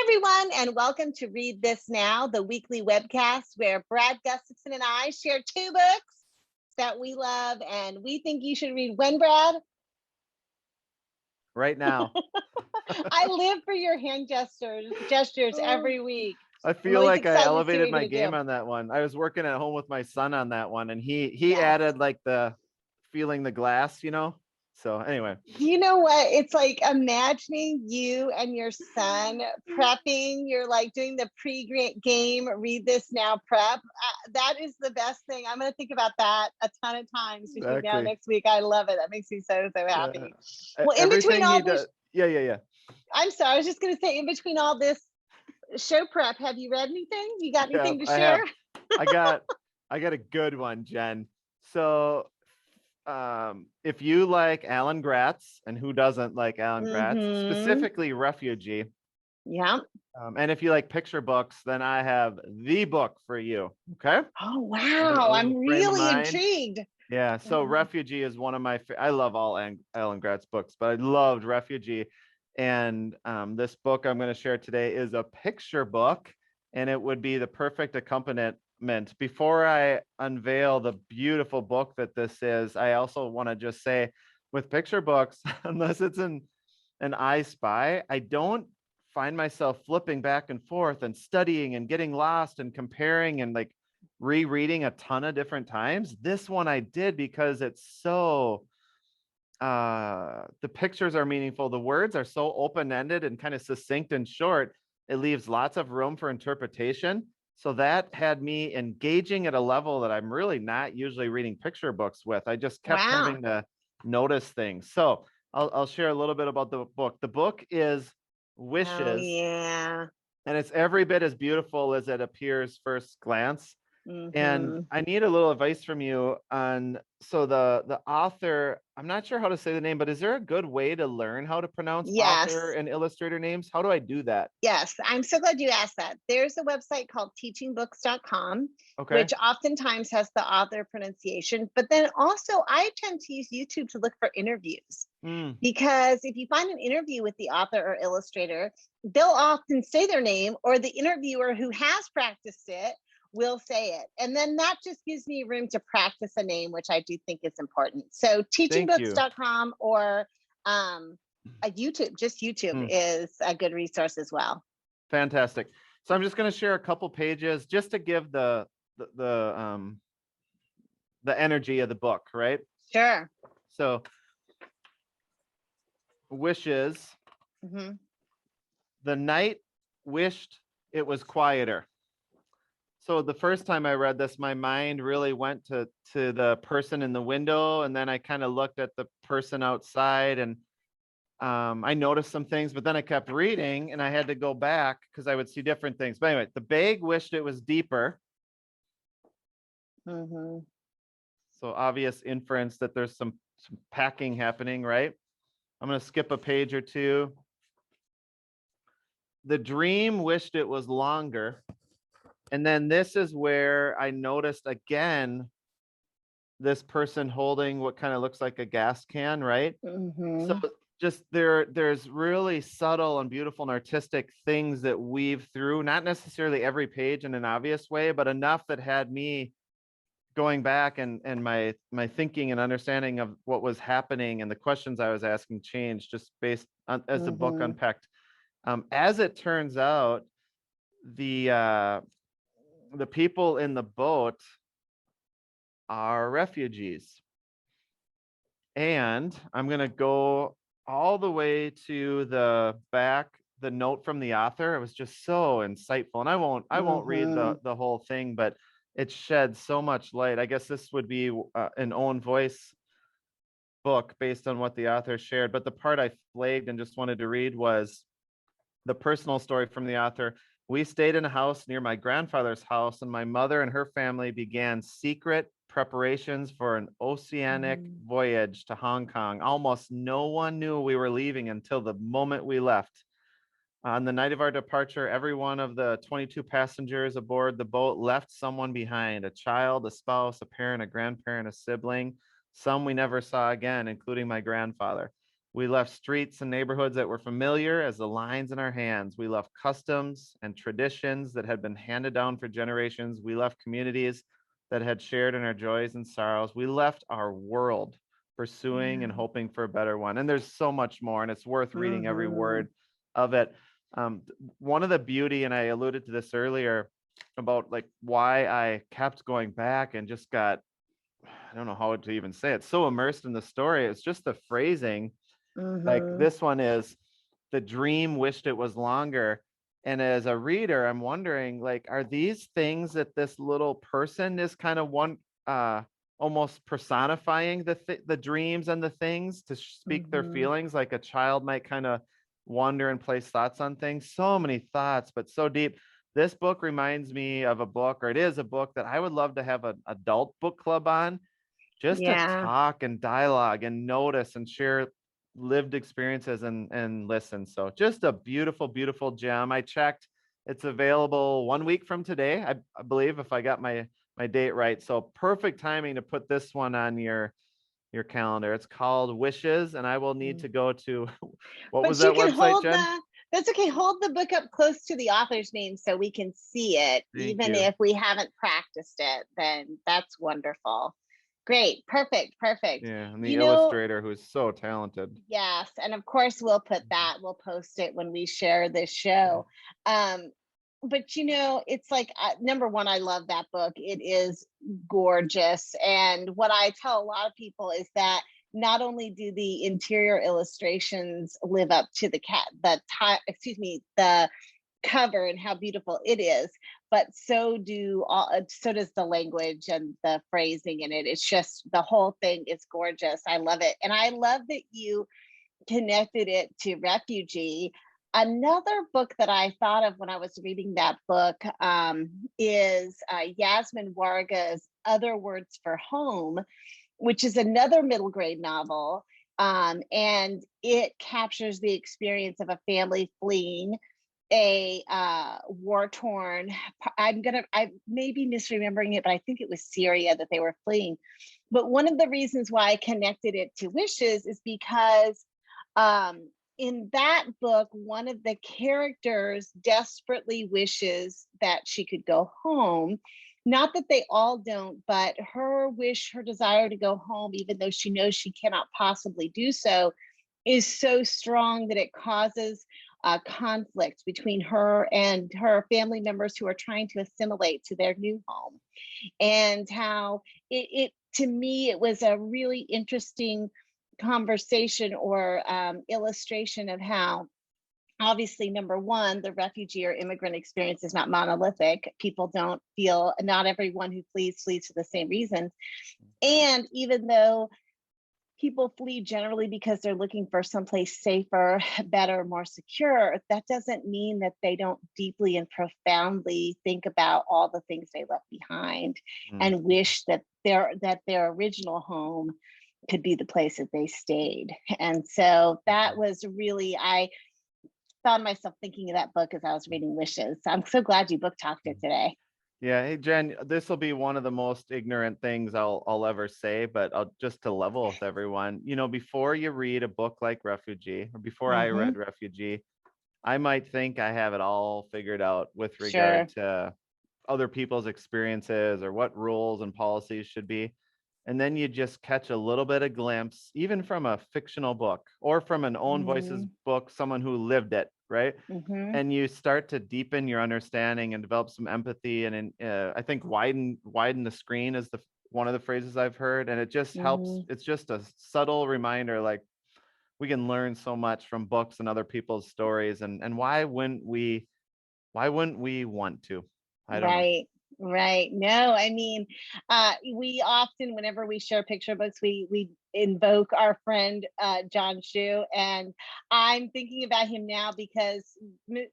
everyone, and welcome to Read This Now, the weekly webcast where Brad Gustafson and I share two books that we love and we think you should read. When, Brad? Right now. I live for your hand gestures every week. I feel like I elevated my game on that one. I was working at home with my son on that one, and he added like the feeling the glass, So anyway. You know what? It's like imagining you and your son prepping. You're like doing the pre-game Read This Now prep. That is the best thing. I'm going to think about that a ton of times between now and next week. I love it. That makes me so happy. Well, in between all this, yeah. I'm sorry. I was just going to say, in between all this show prep, have you read anything? You got anything to share? I got a good one, Jen. So if you like Alan Gratz, and who doesn't like Alan Gratz, specifically Refugee, and if you like picture books, then I have the book for you. Okay. Oh wow, I'm really intrigued. Yeah, so Refugee is one of my I love all Alan Gratz books, but I loved Refugee, and this book I'm going to share today is a picture book, and it would be the perfect accompaniment. Before I unveil the beautiful book that this is, I also want to just say, with picture books, unless it's an I Spy, I don't find myself flipping back and forth and studying and getting lost and comparing and like rereading a ton of different times. This one I did because it's so the pictures are meaningful, the words are so open-ended and kind of succinct and short. It leaves lots of room for interpretation. So that had me engaging at a level that I'm really not usually reading picture books with. I just kept having to notice things. So I'll share a little bit about the book. The book is Wishes. Oh, yeah. And it's every bit as beautiful as it appears first glance. And I need a little advice from you on, so the author, I'm not sure how to say the name, but is there a good way to learn how to pronounce author and illustrator names? How do I do that? Yes, I'm so glad you asked that. There's a website called teachingbooks.com, which oftentimes has the author pronunciation, but then also I tend to use YouTube to look for interviews. Because if you find an interview with the author or illustrator, they'll often say their name, or the interviewer who has practiced it will say it. And then that just gives me room to practice a name, which I do think is important. So teachingbooks.com or YouTube, just YouTube is a good resource as well. Fantastic. So I'm just going to share a couple pages just to give the energy of the book, right? Sure. So Wishes. The night wished it was quieter. So the first time I read this, my mind really went to the person in the window, and then I kind of looked at the person outside, and I noticed some things, but then I kept reading and I had to go back because I would see different things. But anyway, the bag wished it was deeper. So obvious inference that there's some packing happening, right? I'm going to skip a page or two. The dream wished it was longer. And then this is where I noticed again, this person holding what kind of looks like a gas can, right? So just there's really subtle and beautiful and artistic things that weave through, not necessarily every page in an obvious way, but enough that had me going back and my thinking and understanding of what was happening and the questions I was asking changed just based on as the book unpacked. As it turns out, the people in the boat are refugees. And I'm going to go all the way to the back, the note from the author. It was just so insightful. And I won't read the whole thing, but it sheds so much light. I guess this would be an own voice book based on what the author shared. But the part I flagged and just wanted to read was the personal story from the author. We stayed in a house near my grandfather's house, and my mother and her family began secret preparations for an oceanic voyage to Hong Kong. Almost no one knew we were leaving until the moment we left. On the night of our departure, every one of the 22 passengers aboard the boat left someone behind, a child, a spouse, a parent, a grandparent, a sibling. Some we never saw again, including my grandfather. We left streets and neighborhoods that were familiar as the lines in our hands. We left customs and traditions that had been handed down for generations. We left communities that had shared in our joys and sorrows. We left our world, pursuing and hoping for a better one. And there's so much more, and it's worth reading every word of it. One of the beauty, and I alluded to this earlier about like why I kept going back and just got, I don't know how to even say it, so immersed in the story. It's just the phrasing. Like this one is, the dream wished it was longer. And as a reader, I'm wondering, like, are these things that this little person is kind of almost personifying the dreams and the things to speak their feelings, like a child might kind of wonder and place thoughts on things. So many thoughts, but so deep. This book reminds me of a book, or it is a book that I would love to have an adult book club on, just to talk and dialogue and notice and share lived experiences and listen. So just a beautiful, beautiful gem. I checked, it's available 1 week from today, I believe, if I got my date right. So perfect timing to put this one on your calendar. It's called Wishes, and I will need to go to what was that website, Jen? That's okay. Hold the book up close to the author's name so we can see it. Even if we haven't practiced it, then that's wonderful. Great. Perfect. Yeah, and the illustrator, who's so talented. Yes, and of course we'll post it when we share this show. But it's like, number one, I love that book. It is gorgeous. And what I tell a lot of people is that not only do the interior illustrations live up to the cover and how beautiful it is, but so does the language and the phrasing in it. It's just, the whole thing is gorgeous. I love it. And I love that you connected it to refugee. Another book that I thought of when I was reading that book is Yasmin Warga's Other Words for Home, which is another middle grade novel. And it captures the experience of a family fleeing a war-torn, I may be misremembering it, but I think it was Syria that they were fleeing. But one of the reasons why I connected it to Wishes is because in that book, one of the characters desperately wishes that she could go home. Not that they all don't, but her desire to go home, even though she knows she cannot possibly do so, is so strong that it causes conflict between her and her family members who are trying to assimilate to their new home. And how it to me, it was a really interesting conversation or illustration of how, obviously, number one, the refugee or immigrant experience is not monolithic. People don't feel, not everyone who flees for the same reasons. And even though people flee generally because they're looking for someplace safer, better, more secure, that doesn't mean that they don't deeply and profoundly think about all the things they left behind and wish that their original home could be the place that they stayed. And so that was really, I found myself thinking of that book as I was reading Wishes. So I'm so glad you book talked it today. Yeah, hey Jen, this will be one of the most ignorant things I'll ever say, but just to level with everyone, before you read a book like Refugee, or before I read Refugee, I might think I have it all figured out with regard to other people's experiences or what rules and policies should be. And then you just catch a little bit of glimpse, even from a fictional book or from an own voices book, someone who lived it, right? And you start to deepen your understanding and develop some empathy, and I think widen the screen is one of the phrases I've heard, and it just helps. It's just a subtle reminder, like we can learn so much from books and other people's stories, and why wouldn't we want to? I don't know. Right. No, I mean, we often, whenever we share picture books, we invoke our friend John Shu, and I'm thinking about him now because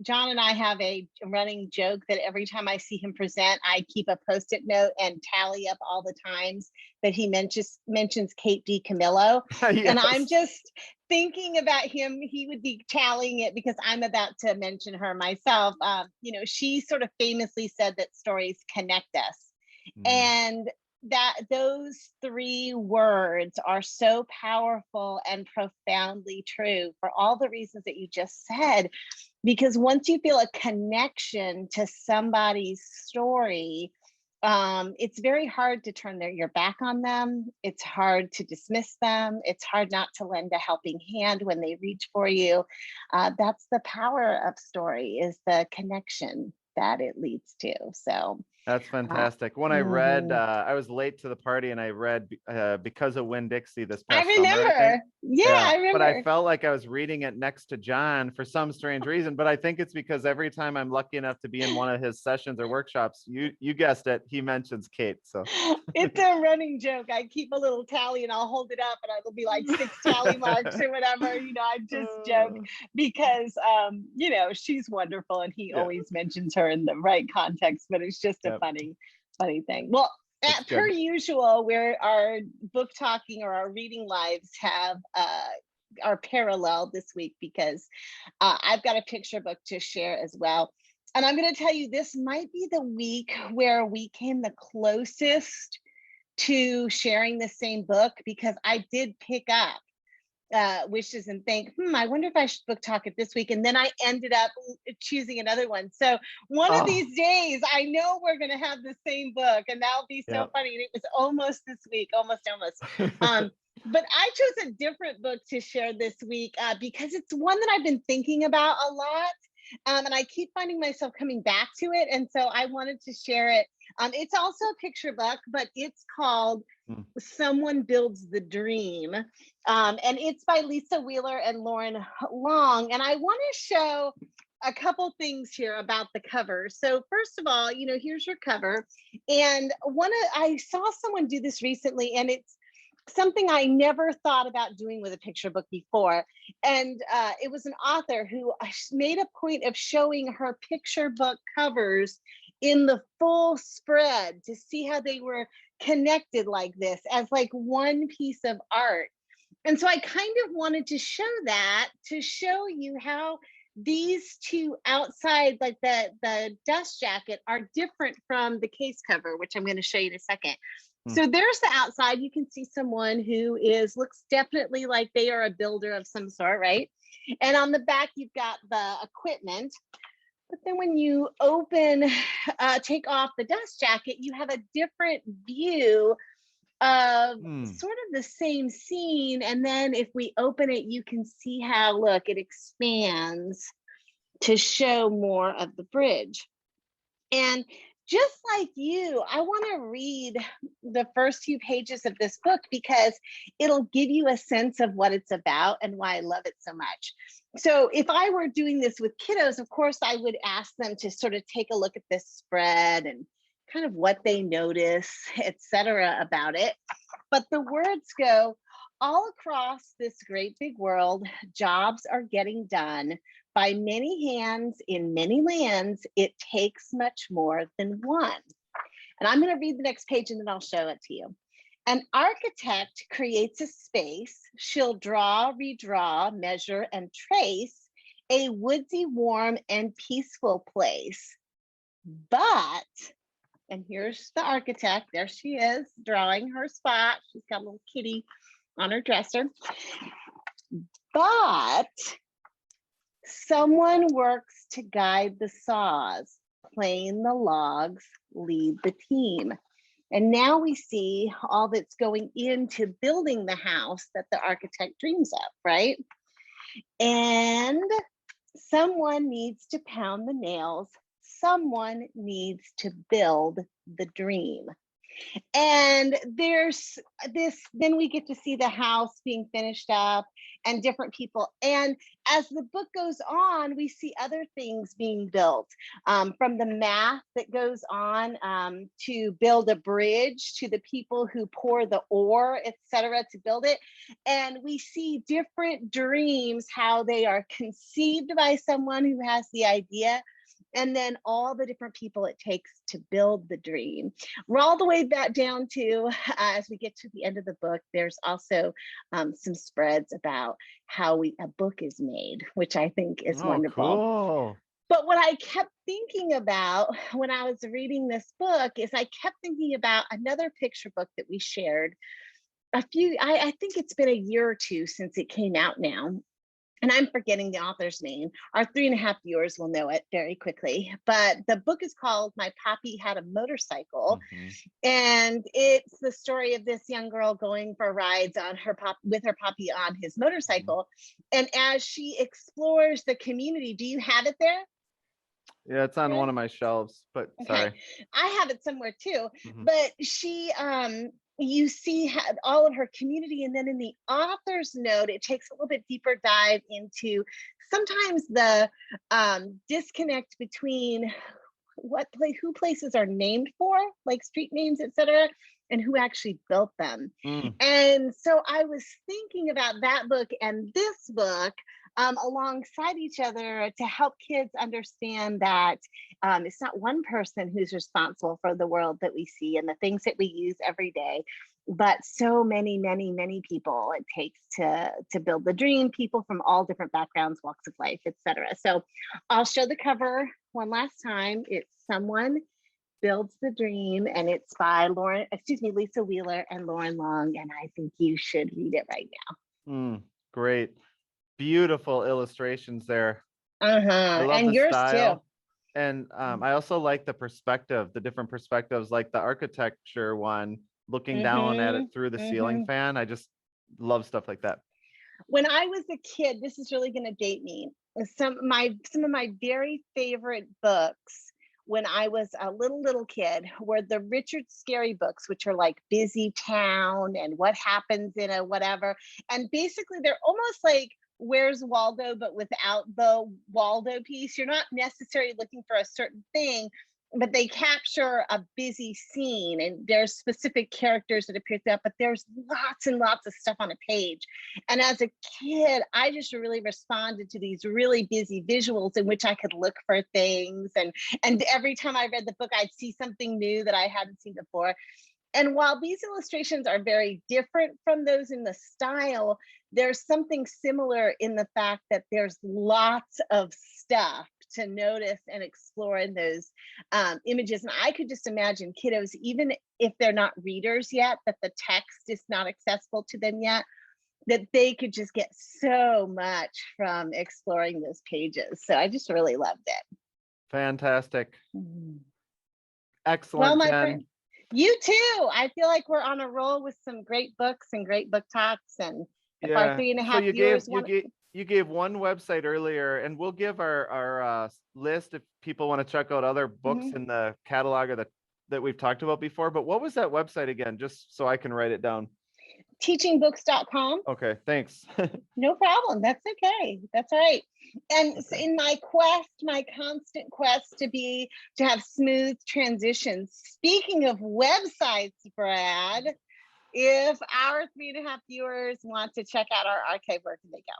John and I have a running joke that every time I see him present, I keep a Post-it note and tally up all the times that he mentions Kate DiCamillo. Yes. And I'm just thinking about him, he would be tallying it because I'm about to mention her myself. She sort of famously said that stories connect us. And that those 3 words are so powerful and profoundly true for all the reasons that you just said. Because once you feel a connection to somebody's story, it's very hard to turn your back on them. It's hard to dismiss them. It's hard not to lend a helping hand when they reach for you. That's the power of story, is the connection that it leads to. So that's fantastic. When I read, I was late to the party, and I read Because of Winn-Dixie this past summer, I think. Yeah, I remember. But I felt like I was reading it next to John for some strange reason. But I think it's because every time I'm lucky enough to be in one of his sessions or workshops, you guessed it, he mentions Kate. So it's a running joke. I keep a little tally and I'll hold it up and it'll be like 6 tally marks or whatever. You know, I just joke because, you know, she's wonderful and he always mentions her in the right context, but it's just a funny thing. Well, per usual, where our book talking or our reading lives have are parallel this week, because I've got a picture book to share as well. And I'm going to tell you, this might be the week where we came the closest to sharing the same book, because I did pick up Wishes and think, I wonder if I should book talk it this week. And then I ended up choosing another one. So one of these days, I know we're going to have the same book, and that'll be so funny. And it was almost this week, almost. But I chose a different book to share this week because it's one that I've been thinking about a lot. And I keep finding myself coming back to it. And so I wanted to share it. It's also a picture book, but it's called Someone Builds the Dream. And it's by Lisa Wheeler and Loren Long. And I want to show a couple things here about the cover. So first of all, you know, here's your cover. And I saw someone do this recently, and it's something I never thought about doing with a picture book before. And it was an author who made a point of showing her picture book covers in the full spread to see how they were connected like this as like one piece of art. And so I kind of wanted to show that, to show you how these two outside, like the dust jacket, are different from the case cover, which I'm going to show you in a second. So there's the outside. You can see someone who looks definitely like they are a builder of some sort, right? And on the back, you've got the equipment. But then when you take off the dust jacket, you have a different view of sort of the same scene. And then if we open it, you can see how, look, it expands to show more of the bridge. And just like you, I want to read the first few pages of this book because it'll give you a sense of what it's about and why I love it so much. So if I were doing this with kiddos, of course, I would ask them to sort of take a look at this spread and kind of what they notice, etc. about it. But the words go, all across this great big world, jobs are getting done. By many hands in many lands, it takes much more than one. And I'm going to read the next page and then I'll show it to you. An architect creates a space. She'll draw, redraw, measure, and trace a woodsy, warm, and peaceful place. But, and here's the architect. There she is, drawing her spot. She's got a little kitty on her dresser. But someone works to guide the saws, plane the logs, lead the team. And now we see all that's going into building the house that the architect dreams of, right? And someone needs to pound the nails. Someone needs to build the dream. And there's this, then we get to see the house being finished up and different people. And as the book goes on, we see other things being built, from the math that goes on to build a bridge, to the people who pour the ore, etc., to build it. And we see different dreams, how they are conceived by someone who has the idea, and then all the different people it takes to build the dream. We're all the way back down to, as we get to the end of the book, there's also some spreads about how a book is made, which I think is wonderful. Cool. But what I kept thinking about when I was reading this book is I kept thinking about another picture book that we shared I think it's been a year or two since it came out now. And I'm forgetting the author's name. Our 3.5 viewers will know it very quickly. But the book is called My Poppy Had a Motorcycle. Mm-hmm. And it's the story of this young girl going for rides on with her puppy on his motorcycle. Mm-hmm. And as she explores the community, do you have it there? Yeah, it's on one of my shelves, but sorry. Okay. I have it somewhere too. Mm-hmm. But she you see all of her community, and then in the author's note it takes a little bit deeper dive into sometimes the disconnect between who places are named for, like street names, etc., and who actually built them. And so I was thinking about that book and this book alongside each other to help kids understand that it's not one person who's responsible for the world that we see and the things that we use every day, but so many, many, many people it takes to build the dream, people from all different backgrounds, walks of life, etc. So I'll show the cover one last time. It's Someone Builds the Dream, and it's by Lisa Wheeler and Loren Long, and I think you should read it right now. Great. Beautiful illustrations there. I love and the yours style. Too. And I also like the perspective, the different perspectives, like the architecture one, looking down at it through the ceiling fan. I just love stuff like that. When I was a kid, this is really going to date me. Some of my very favorite books when I was a little kid were the Richard Scarry books, which are like Busy Town and What Happens in a Whatever. And basically they're almost like Where's Waldo, but without the Waldo piece. You're not necessarily looking for a certain thing, but they capture a busy scene, and there's specific characters that appear there, but there's lots and lots of stuff on a page. And as a kid, I just really responded to these really busy visuals in which I could look for things. And every time I read the book, I'd see something new that I hadn't seen before. And while these illustrations are very different from those in the style, there's something similar in the fact that there's lots of stuff to notice and explore in those images. And I could just imagine kiddos, even if they're not readers yet, that the text is not accessible to them yet, that they could just get so much from exploring those pages. So I just really loved it. Fantastic. Excellent, well, Jenn. Friend, you too. I feel like we're on a roll with some great books and great book talks. And if our 3.5 viewers you gave one website earlier, and we'll give our list if people want to check out other books in the catalog that we've talked about before. But what was that website again, just so I can write it down? teachingbooks.com. Okay, thanks. No problem. That's okay. That's all right. And so in my constant quest to have smooth transitions, speaking of websites, Brad, if our 3.5 viewers want to check out our archive, where can they go?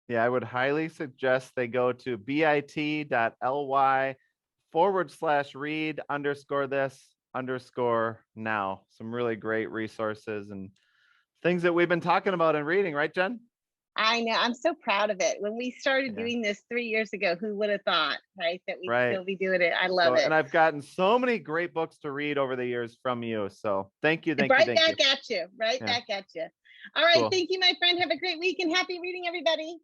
Yeah, I would highly suggest they go to bit.ly/read_this_now. Some really great resources and things that we've been talking about and reading, right, Jenn? I know. I'm so proud of it. When we started doing this 3 years ago, who would have thought, right, that we'd still be doing it? I love it. And I've gotten so many great books to read over the years from you. So thank you. Right back at you. All right. Thank you, my friend. Have a great week and happy reading, everybody.